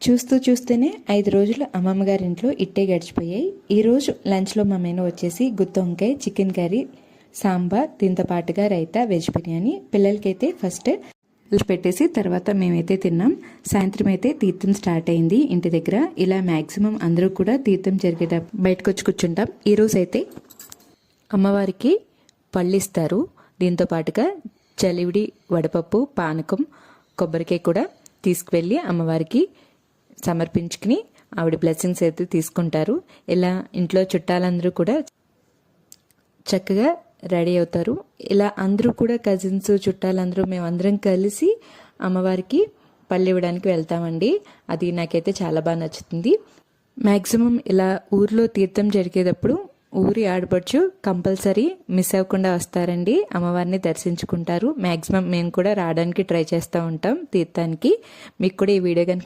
చూస్తూ చూస్తూనే 5 రోజులు అమ్మమ్మ గారి ఇంట్లో ఇట్టే గడిచిపోయాయి. ఈరోజు లంచ్లో మా మెనూ వచ్చేసి గుత్తి వంకాయ, చికెన్ కర్రీ, సాంబార్, దీంతో పాటుగా రైతా, వెజ్ బిర్యానీ. పిల్లలకైతే ఫస్ట్ పెట్టేసి తర్వాత మేమైతే తిన్నాం. సాయంత్రం అయితే తీర్థం స్టార్ట్ అయింది ఇంటి దగ్గర. ఇలా మ్యాక్సిమం అందరూ కూడా తీర్థం జరిగేటప్పుడు బయటకు వచ్చి కూర్చుంటాం. ఈరోజు అయితే అమ్మవారికి పళ్ళు ఇస్తారు. దీంతో పాటుగా చలివిడి, వడపప్పు, పానకం, కొబ్బరికాయ కూడా తీసుకువెళ్ళి అమ్మవారికి సమర్పించుకుని ఆవిడ బ్లెస్సింగ్స్ అయితే తీసుకుంటారు. ఇలా ఇంట్లో చుట్టాలందరూ కూడా చక్కగా రెడీ అవుతారు. ఇలా అందరూ కూడా కజిన్స్, చుట్టాలందరూ మేమందరం కలిసి అమ్మవారికి పళ్ళు ఇవ్వడానికి వెళ్తామండి. అది నాకైతే చాలా బాగా నచ్చుతుంది. మ్యాక్సిమం ఇలా ఊర్లో తీర్థం జరిగేటప్పుడు ఊరి ఆడపడుచు కంపల్సరీ మిస్ అవ్వకుండా వస్తారండి, అమ్మవారిని దర్శించుకుంటారు. మ్యాక్సిమం మేము కూడా రావడానికి ట్రై చేస్తూ ఉంటాం తీర్థానికి. మీకు కూడా ఈ వీడియో కనుక